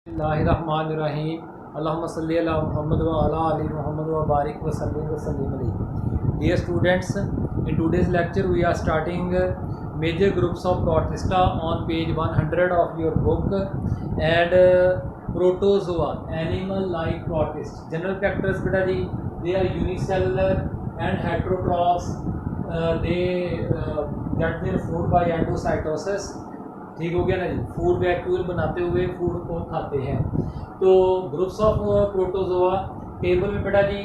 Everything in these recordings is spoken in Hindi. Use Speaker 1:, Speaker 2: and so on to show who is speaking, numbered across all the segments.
Speaker 1: Bismillahirrahmanirrahim. Allahumma salli ala Muhammad wa ala ali Muhammad wa barik wa sallim wa sallim alayhi. Dear students, in today's lecture we are starting major groups of protista on page 100 of your book and protozoa, animal like protists. General characters beta ji, they are unicellular and heterotrophs. They get their food by endocytosis. ठीक हो गया ना जी। फूड वैक्यूल बनाते हुए फूड को खाते हैं। तो ग्रुप्स ऑफ प्रोटोजोआ टेबल में बेटा जी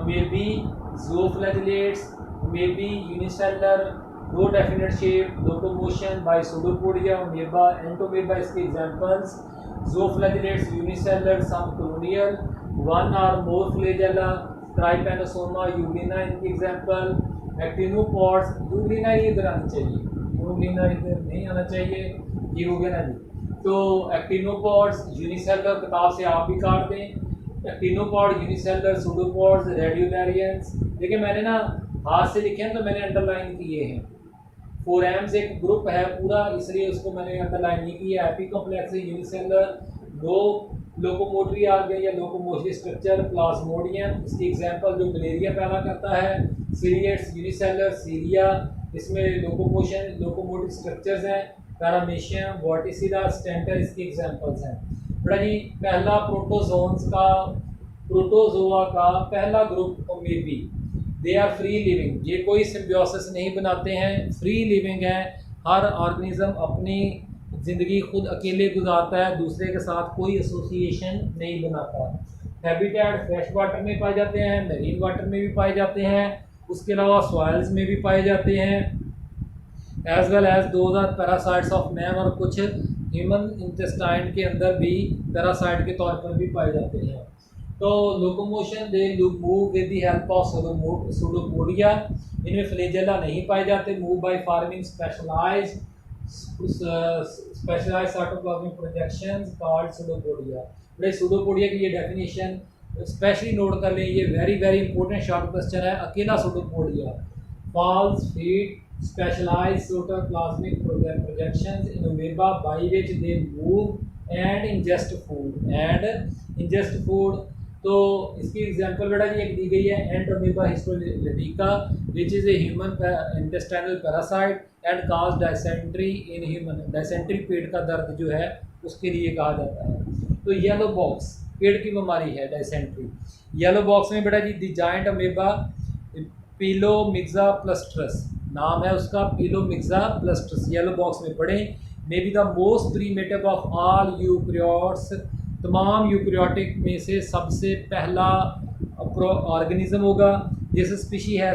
Speaker 1: may be zooflagellates, may be unicellular, no definite shape, locomotion by pseudopodia, amoeba, entamoeba इसके examples. Zooflagellates unicellular, some colonial, one और मोर फ्लैजेला, ट्राइपैनोसोमा, यूग्लिना इनकी एग्जांपल। एक्टिनोपॉड्स, यूग्लिना ये इधर आनी चाहिए, यूग्लिना इधर नहीं आना चाहिए, ये हो गया ना जी। तो एक्टिनोपॉड्स यूनिसेलुलर किताब से आप भी काट दें। एक्टिनोपॉड यूनिसेलुलर, सूडोपॉड्स, रेडियोलैरियंस। देखिए मैंने ना हाथ से लिखे हैं तो मैंने अंडरलाइन किए हैं। फोरैम्स एक ग्रुप है पूरा, इसलिए उसको मैंने अंडरलाइन नहीं किया। Apicomplexa unicellular, no locomotory organ या लोकोमोटरी स्ट्रक्चर, प्लाज्मोडियम इसकी एग्जांपल जो मलेरिया पैदा करता है। सीरियट्स यूनिसेलुलर, सीरिया इसमें लोकोमोटिव स्ट्रक्चर्स हैं। पैरामेशियम, वॉटिसिडा, स्टेंटर इसकी एग्जांपल्स हैं। बड़ा जी पहला प्रोटोजोआ का पहला group may be they are free living, ये कोई सिम्बियोसिस नहीं बनाते हैं, फ्री लिविंग है। हर ऑर्गेनिज्म अपनी ज़िंदगी खुद अकेले गुजारता है, दूसरे के साथ कोई एसोसिएशन नहीं बनाता। हैबिटेट फ्रेश वाटर में पाए जाते हैं, मरीन वाटर में भी पाए जाते हैं, उसके अलावा सॉइल्स में भी पाए जाते हैं। As well as those are parasites of man, और कुछ ह्यूमन इंटेस्टाइन के अंदर भी पैरासाइट के तौर पर भी पाए जाते हैं। तो locomotion they move with the help of pseudopodia, इनमें फ्लैजेला नहीं पाए जाते। Move by forming specialized cytoplasmic projections called pseudopodia. बड़े सूडोपोडिया की ये डेफिनेशन स्पेशली नोट कर लें, ये वेरी इंपॉर्टेंट शॉर्ट क्वेश्चन है। अकेला pseudopodia false feed specialized cytoplasmic projections in amoeba by which they move and ingest food. तो इसकी एग्जांपल बेटा जी एक दी गई है, entamoeba histolytica which is a human intestinal parasite and cause dysentery in human. Dysentery पेट का दर्द जो है उसके लिए कहा जाता है। तो येलो बॉक्स पेट की बीमारी है डायसेंट्री। येलो बॉक्स में बेटा जी दी जाइंट अमीबा पिलोमिक्सा प्लस्ट्रस, नाम है उसका पिलोमिक्सा प्लस्ट्रस। येलो बॉक्स में पढ़ें। May be the most primitive of all eukaryotes, तमाम यूकैरियोटिक में से सबसे पहला ऑर्गेनिज्म होगा। दिस स्पीशी है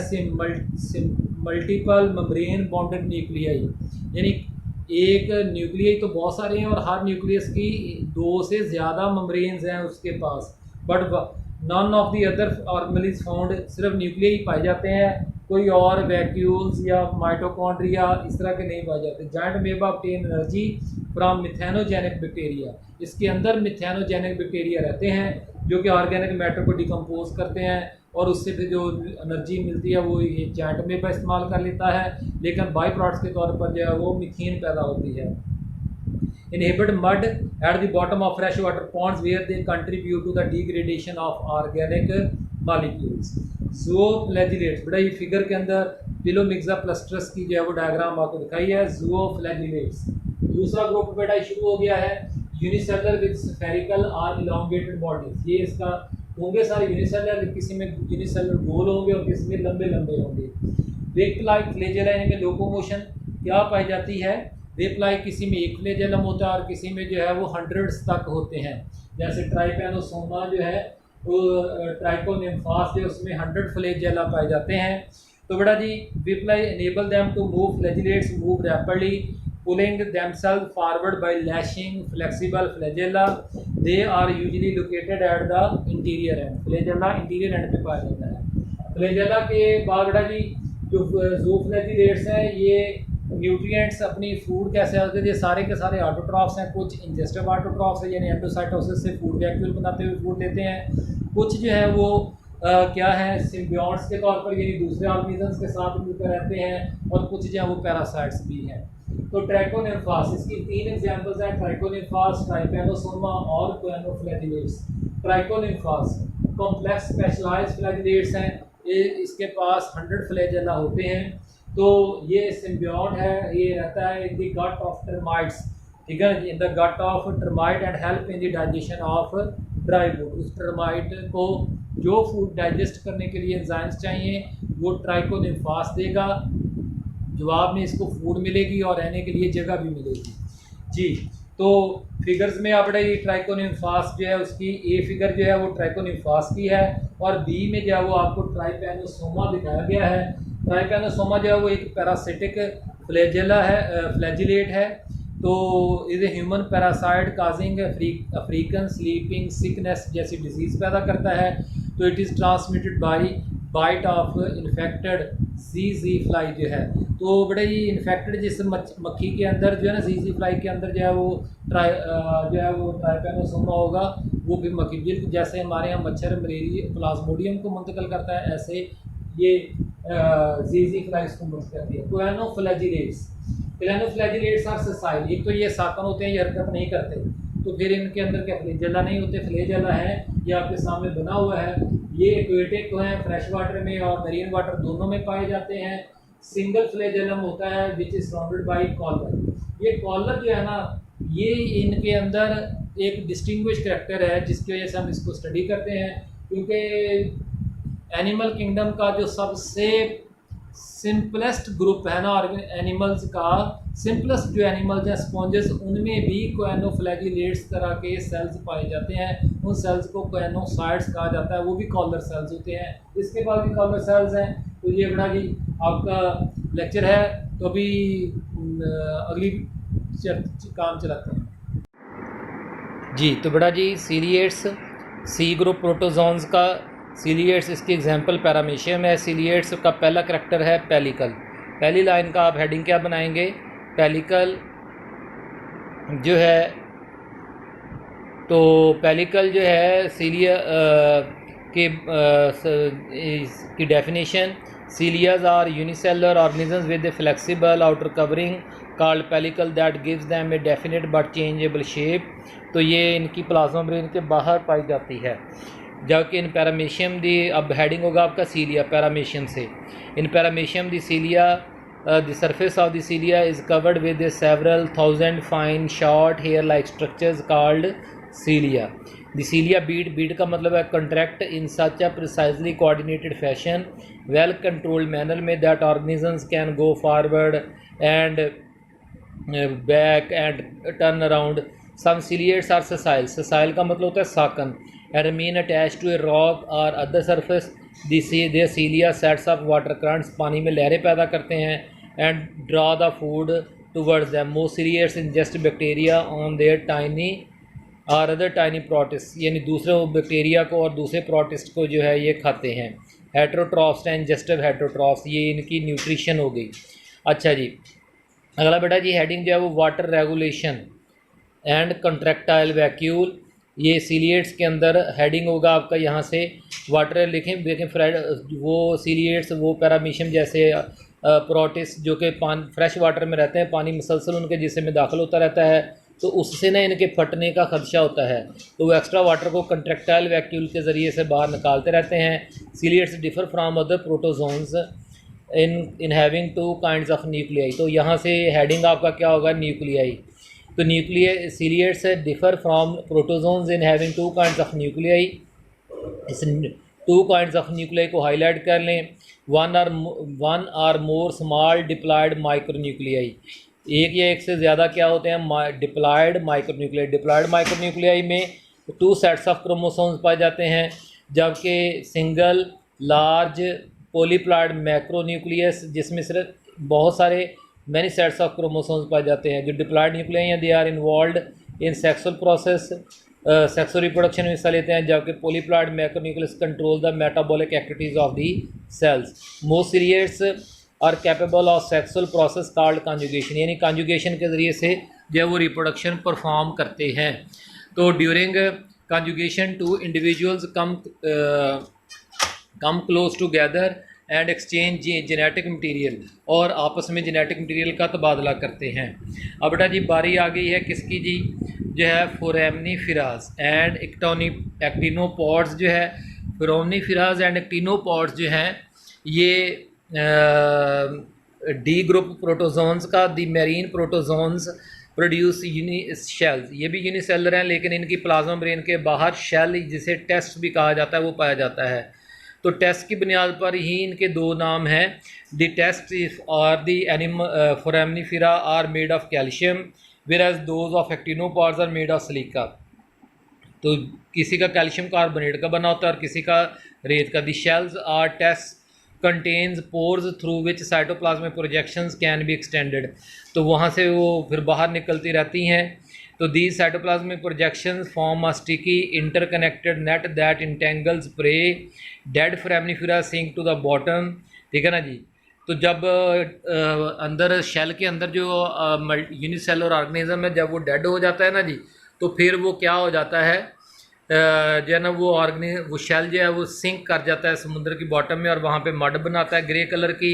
Speaker 1: मल्टीपल मेम्ब्रेन बॉन्डेड न्यूक्लियाई, यानी एक न्यूक्लियस तो बहुत सारे हैं और हर न्यूक्लियस की 2 से ज़्यादा मेम्ब्रेन्स हैं उसके पास, but none of the other organisms found, सिर्फ न्यूक्लिया ही पाए जाते हैं, कोई और वैक्यूल्स या माइटोकॉन्ड्रिया इस तरह के नहीं पाए जाते। Giant amoeba obtain energy from methanogenic bacteria, इसके अंदर मिथेनोजेनिक बैक्टीरिया रहते हैं जो कि ऑर्गेनिक मैटर को डिकम्पोज करते हैं और उससे फिर जो एनर्जी मिलती है वो ये जाइंट अमीबा इस्तेमाल कर लेता है, लेकिन बाई प्रोडक्ट्स के तौर पर जो है वो मीथेन पैदा होती है। Inhabit mud at the bottom of fresh water ponds where they contribute to the degradation of organic molecules. Zooflagellates, बड़ा ये फिगर के अंदर पिलोमिक्सा प्लस्ट्रस की जो है वो डायग्राम आपको दिखाई है। ज़ूओफ्लैजिलेट्स। दूसरा ग्रुप बेटा शुरू हो गया है यूनिसेलुलर विद स्फेरिकल और इलोंगेटेड बॉडीज। ये इसका होंगे सारे यूनिसेलुलर, किसी में यूनिसेलुलर गोल होंगे और किसी में लंबे होंगे। वेप लाइक फ्लैजेला, इनमें लोकोमोशन क्या पाई जाती है। वेप लाइक किसी में एक फ्लैजेलम होता है और किसी में जो है वो हंड्रेड्स तक होते हैं। जैसे ट्राइपैनोसोमा जो है वो ट्राइकोनिम्फास जो उसमें 100 फ्लैजेला पाए जाते हैं। तो बेटा जी whip like enable them to move, flagellates move rapidly pulling themselves forward by lashing flexible flagella. They are usually located at the interior end. Flagella interior end पे पाया जाता है। फ्लैजेला के बाद बेटा जी जो ज़ूओफ्लैजिलेट्स हैं ये न्यूट्रिएंट्स अपनी फूड कैसे आते हैं, ये सारे के सारे ऑटोट्रॉफ्स हैं। कुछ इंजेस्टिव ऑटोट्रॉफ्स है यानी एंडोसाइटोसिस से फूड वैक्यूल बनाते हुए फूड लेते हैं। कुछ जो है वो क्या है सिम्बियोट्स के तौर पर यानी दूसरे ऑर्गेनिजम्स के साथ मिलकर रहते हैं, और कुछ जो है वो पैरासाइट्स भी हैं। तो ट्राइकोनिम्फास, इसकी 3 एग्जांपल्स हैं, ट्राइकोनिम्फास, ट्राइपैनोसोमा और कोएनोफ्लैजिलेट्स। ट्राइकोनिम्फास कॉम्प्लेक्स स्पेशलाइज्ड फ्लैजिलेट्स हैं, इसके पास 100 फ्लैजेला होते हैं। तो ये सिम्बियोट है, ये रहता है in the gut of termites, ठीक है, in the gut of termite and help in the digestion of dry food. उस टर्माइट को जो फूड डाइजेस्ट करने के लिए एंजाइम्स चाहिए वो ट्राइकोनिम्फास देगा, जवाब में इसको फूड मिलेगी और रहने के लिए जगह भी मिलेगी जी। तो फिगर्स में आप ये ट्राइकोनिम्फास जो है उसकी ए फिगर जो है वो ट्राइकोनिम्फास की है और बी में जो है वो आपको ट्राइपैनोसोमा दिखाया गया है। ट्राइपैनोसोमा जो है वो एक पैरासिटिक फ्लैजेला है, फ्लैजिलेट है। तो is a human parasite causing African sleeping sickness जैसी डिजीज़ पैदा करता है। तो it is transmitted by bite of infected ज़ी फ्लाई जो है। तो बड़े ही इन्फेक्टेड जिस मक्खी के अंदर जो है ना, ज़ी फ्लाई के अंदर जो है वो ट्राइपैनोसोमा होगा, वो भी मक्खी बिल्कुल जैसे हमारे यहाँ मच्छर मलेरिया प्लाज्मोडियम को मुंतकिल करता है, ऐसे ये ज़ी फ्लाइज को मुंतकिल करती है। कोएनोफ्लैजिलेट्स, कोएनोफ्लैजिलेट्स आर ससाइल, एक तो ये साकन होते हैं, ये हरकत नहीं करते, तो फिर इनके अंदर क्या फ्लैजेला नहीं होते, फ्लैजेला है ये आपके सामने बना हुआ है। ये एक्वेटिक हैं, फ्रेश वाटर में और मरीन वाटर दोनों में पाए जाते हैं। सिंगल फ्लैजेलम होता है which is surrounded by collar. ये कॉलर जो है ना, ये इनके अंदर एक डिस्टिंग्विश करैक्टर है जिसकी वजह से हम इसको स्टडी करते हैं, क्योंकि एनिमल किंगडम का जो सबसे सिंपलेस्ट ग्रुप है ना एनिमल्स का, सिंपलेस्ट जो एनिमल्स हैं स्पॉन्जेस, उनमें भी कोएनोफ्लैजिलेट्स तरह के सेल्स पाए जाते हैं। उन सेल्स को कोएनोसाइट्स कहा जाता है, वो भी कॉलर सेल्स होते हैं। इसके बाद भी कॉलर सेल्स हैं। तो ये बड़ा जी आपका लेक्चर है, तो अभी अगली काम चलाते हैं जी। तो बड़ा जी सीलिएट्स, सी ग्रुप प्रोटोजोन्स का सीलिएट्स, इसकी एग्जांपल पैरामीशियम है। सीलिएट्स का पहला करैक्टर है पेलिकल। पहली लाइन का आप हेडिंग क्या बनाएंगे, पेलिकल जो है, तो पेलिकल जो है सीलिया की definition, ciliates are unicellular organisms with a flexible outer covering called pellicle that gives them a definite but changeable shape. तो ये इनकी प्लाज्मा मेम्ब्रेन के बाहर पाई जाती है। जबकि इन पैरामीशियम दी, अब हेडिंग होगा आपका सीलिया पैरामीशियम से। In paramecium the cilia, the surface of the cilia is covered with several thousand fine short hair like structures called cilia. The cilia beat का मतलब है contract in such a precisely coordinated fashion well controlled manner में that organisms can go forward and back and turn around. Some ciliates are sessile, sessile का मतलब होता है साकन, and remain attached to a rock or other surface. Their cilia sets up water currents, पानी में लहरें पैदा करते हैं, and draw the food towards them. Most ciliates ingest bacteria on their tiny or other tiny protists, यानी दूसरे बैक्टीरिया को और दूसरे प्रोटिस्ट को जो है ये खाते हैं। हेट्रोट्रॉफ्स एंड इंजेस्टिव हेट्रोट्रॉफ्स, ये इनकी न्यूट्रिशन हो गई। अच्छा जी, अगला बेटा जी हेडिंग जो है वो water regulation and contractile vacuole. ये सीलिएट्स के अंदर हेडिंग होगा आपका, यहाँ से वाटर लिखें देखें फ्रेड, वो सीलिएट्स वो पैरामीशियम जैसे प्रोटिस जो कि फ्रेश वाटर में रहते हैं, पानी मुसलसल उनके जिस्म में दाखिल होता रहता है, तो उससे ना इनके फटने का खदशा होता है, तो वो एक्स्ट्रा वाटर को कंट्रैक्टाइल वैक्यूल के ज़रिए से बाहर निकालते रहते हैं। Ciliates differ from other protozoans in having 2 kinds of nuclei. तो यहाँ से हेडिंग आपका क्या होगा, न्यूक्लियाई। तो nuclear ciliates differ from protozoans in having 2 kinds of nuclei. इस 2 काइंड्स ऑफ न्यूक्लियाई को हाईलाइट कर लें। One or more small diploid micronuclei, एक या एक से ज़्यादा क्या होते हैं, डिप्लॉयड माइक्रोन्यूक्लियाई। डिप्लॉयड माइक्रोन्यूक्लियाई में 2 सेट्स ऑफ क्रोमोसोम्स पाए जाते हैं, जबकि सिंगल लार्ज पॉलीप्लॉयड मैक्रोन्यूक्लियस जिसमें सिर्फ बहुत सारे मैनी सेट्स ऑफ क्रोमोसोम्स पाए जाते हैं। जो डिप्लॉयड न्यूक्लियाई हैं they are involved in sexual process, sexual reproduction में हिस्सा लेते हैं, जबकि polyploid macronucleus control the metabolic activities of the cells. Most ciliates are capable of sexual process called conjugation, यानी कॉन्जुगेशन के ज़रिए से जो है वो रिप्रोडक्शन परफॉर्म करते हैं। तो during conjugation two individuals come close together and exchange genetic material, और आपस में जेनेटिक मटीरियल का तबादला करते हैं। अब बेटा जी बारी आ गई है किसकी जी, जो है फोरामिनीफेरास एंड एक्टिनोपॉड्स जो है, फोरामिनीफेरास एंड एक्टिनोपॉड्स जो हैं ये डी ग्रुप प्रोटोजोन्स का, दी मेरीन प्रोटोजोन्स प्रोड्यूस शेल्स, ये भी यूनिसेलर हैं लेकिन इनकी प्लाज्मा मेम्ब्रेन के बाहर शेल जिसे टेस्ट भी कहा जाता है वो पाया जाता है। तो टेस्ट की बुनियाद पर ही इनके दो नाम हैं, द टेस्ट और the animal foraminifera are made of calcium whereas those of actinopods are made of silica. तो किसी का कैल्शियम कार्बोनेट का बना होता है और किसी का रेत का। The shells are test contains pores through which cytoplasmic projections can be extended, तो वहाँ से वो फिर बाहर निकलती रहती हैं। तो these cytoplasmic projections form a sticky interconnected net that entangles prey dead foraminifera sink to the bottom, ठीक है ना जी। तो जब अंदर शेल के अंदर जो यूनिसेलुलर ऑर्गेनिज्म है जब वो डेड हो जाता है ना जी, तो फिर वो क्या हो जाता है जो है ना वो शेल जो है वो सिंक कर जाता है समुद्र की बॉटम में और वहाँ पे मड बनाता है ग्रे कलर की,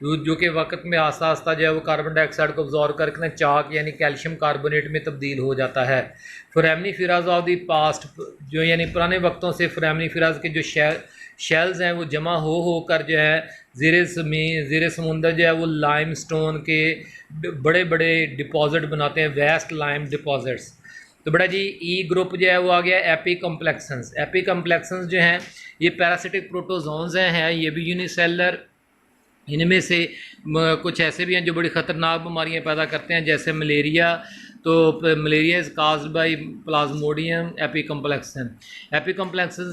Speaker 1: जो कि वक्त में आस्ता आस्ता जो है वो कार्बन डाइऑक्साइड को अब्जॉर्ब करके ना चाक यानी कैल्शियम कार्बोनेट में तब्दील हो जाता है। फोरामिनीफेरास ऑफ द पास्ट, जो यानी पुराने वक्तों से फोरामिनीफेरास के जो शेल्स हैं वो जमा हो कर जो है ज़ेरे समुंदर जो है वो लाइम स्टोन के बड़े बड़े डिपॉजिट बनाते हैं, वेस्ट लाइम डिपॉजिट्स। तो बेटा जी ई ग्रुप जो है वो आ गया एपी कम्प्लेक्सन्स। एपी कम्प्लेक्सन्स जो हैं ये पैरासिटिक प्रोटोजोन्स हैं, ये भी यूनिसेलर। इनमें से कुछ ऐसे भी हैं जो बड़ी ख़तरनाक बीमारियां पैदा करते हैं जैसे मलेरिया। तो malaria is caused by plasmodium apicomplexan. Apicomplexan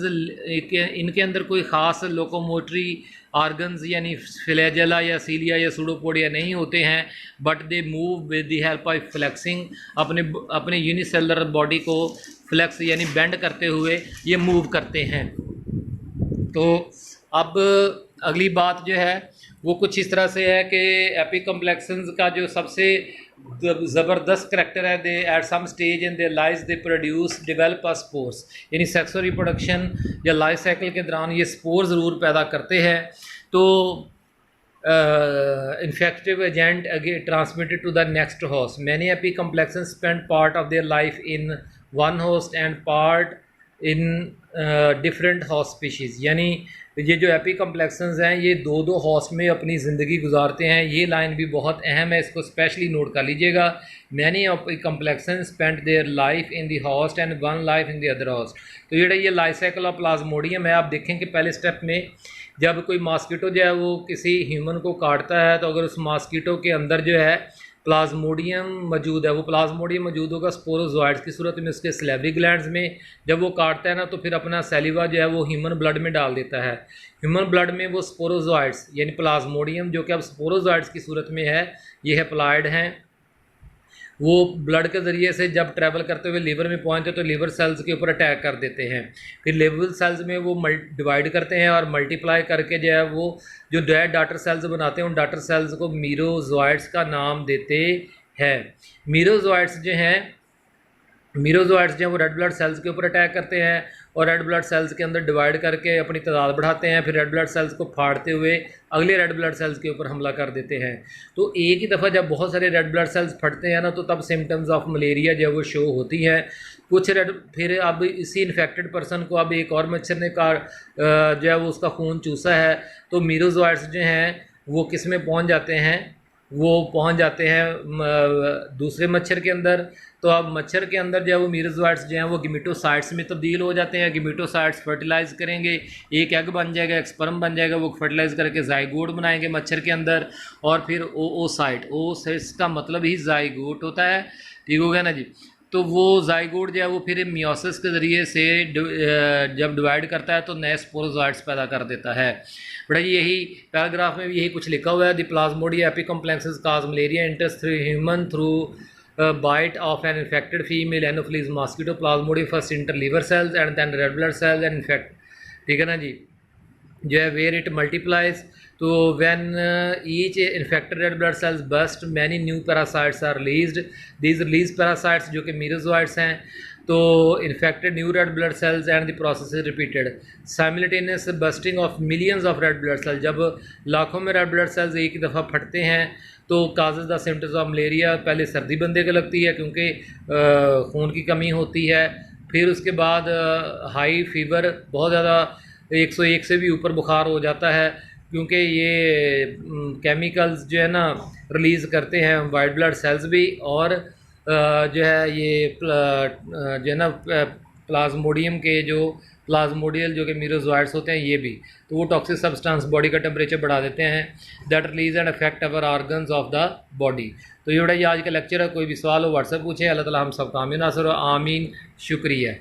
Speaker 1: इनके अंदर कोई ख़ास लोकोमोटरी ऑर्गन्स यानी फ्लैजेला या सीलिया या सूडोपोडिया नहीं होते हैं, but they move with the help of flexing, अपने यूनिसेलर बॉडी को फ्लेक्स यानी बेंड करते हुए ये मूव करते हैं। तो अब अगली बात जो है वो कुछ इस तरह से है कि एपिकम्प्लेक्सन्स का जो सबसे ज़बरदस्त करैक्टर है, they at some stage in their life they produce develop a spores, यानी सेक्सुअल रिप्रोडक्शन या लाइफ साइकिल के दौरान ये स्पोर ज़रूर पैदा करते हैं। तो infective agent transmitted to the next host. Many apicomplexans spend part of their life in one host and part in different host species, यानी ये जो एपिकम्प्लेक्सन्स हैं ये दो होस्ट में अपनी ज़िंदगी गुजारते हैं। ये लाइन भी बहुत अहम है, इसको स्पेशली नोट कर लीजिएगा। Many apicomplexans spend their life in the host and one life in the other host. तो ये लाइफ साइकिल ऑफ प्लाज्मोडियम है। आप देखें कि पहले स्टेप में जब कोई मॉस्किटो जो है वो किसी ह्यूमन को काटता है तो अगर उस मॉस्किटो के अंदर जो है प्लाज्मोडियम मौजूद है, वो प्लाज्मोडियम मौजूद होगा स्पोरोजोइड्स की सूरत में उसके सलेवरी ग्लैंड्स में। जब वो काटता है ना तो फिर अपना सेलिवा जो है वो ह्यूमन ब्लड में डाल देता है। ह्यूमन ब्लड में वो स्पोरोजोइड्स यानी प्लाज्मोडियम जो कि अब स्पोरोजोइड्स की सूरत में है, ये हैप्लॉइड हैं, वो ब्लड के ज़रिए से जब ट्रैवल करते हुए लीवर में पहुंचते तो लीवर सेल्स के ऊपर अटैक कर देते हैं। फिर लीवर सेल्स में वो डिवाइड करते हैं और मल्टीप्लाई करके जो है वो जो डॉटर सेल्स बनाते हैं उन डॉटर सेल्स को मीरोजोइड्स का नाम देते हैं। मीरोजोइड्स जो हैं वो रेड ब्लड सेल्स के ऊपर अटैक करते हैं और रेड ब्लड सेल्स के अंदर डिवाइड करके अपनी तादाद बढ़ाते हैं। फिर रेड ब्लड सेल्स को फाड़ते हुए अगले रेड ब्लड सेल्स के ऊपर हमला कर देते हैं। तो एक ही दफ़ा जब बहुत सारे रेड ब्लड सेल्स फटते हैं ना तो तब सिम्टम्स ऑफ मलेरिया जो है वो शो होती है। फिर अब इसी इन्फेक्टेड पर्सन को अब एक और मच्छर ने जो है वो उसका खून चूसा है तो मीरोजोइड्स जो हैं वो किस में पहुँच जाते हैं, वो पहुंच जाते हैं दूसरे मच्छर के अंदर। तो अब मच्छर के अंदर जो है वो मीरोजोइड्स जो हैं वो गिमिटोसाइट्स में तब्दील हो जाते हैं। गिमिटोसाइट्स फर्टिलाइज़ करेंगे, एक एग बन जाएगा, एक स्पर्म बन जाएगा, वो फर्टिलाइज़ करके जाइगोट बनाएंगे मच्छर के अंदर। और फिर ओसाइट्स का मतलब ही जाइगोट होता है, ठीक हो गया ना जी। तो वो जाइगोट जो है वो फिर मियोसिस के ज़रिए से जब डिवाइड करता है तो नए स्पोरोजोइड्स पैदा कर देता है। बड़ा यही पैराग्राफ में भी यही कुछ लिखा हुआ है। The plasmodium apicomplexes cause malaria enters through human through bite of an infected female anopheles mosquito. Plasmodium first enter liver cells and then red blood cells and infect, ठीक है ना जी, जो है वेयर इट मल्टीप्लाइज। तो when each infected red blood cells burst many new parasites are released. These release parasites जो कि मीरोजोइड्स हैं तो infected new red blood cells and the process is repeated simultaneous bursting of millions of red blood cells. जब लाखों में रेड ब्लड सेल्स एक ही दफ़ा फटते हैं तो causes the symptoms of malaria. पहले सर्दी बंदे को लगती है क्योंकि खून की कमी होती है, फिर उसके बाद हाई फीवर, बहुत ज़्यादा 101 से भी ऊपर बुखार हो जाता है क्योंकि ये केमिकल्स जो है ना रिलीज़ करते हैं वाइट ब्लड सेल्स भी, और जो है ये जो है ना प्लाज्मोडियम के जो प्लाज्मोडियल जो कि मीरोजोइड्स होते हैं ये भी, तो वो टॉक्सिक सब्सटेंस बॉडी का टेम्परेचर बढ़ा देते हैं that release and affect our organs of the body. तो ये बड़ा ये आज का लेक्चर है। कोई भी सवाल हो व्हाट्सएप पूछे। अल्लाह ताला हम सब कामयाब नासर आमीन। शुक्रिया।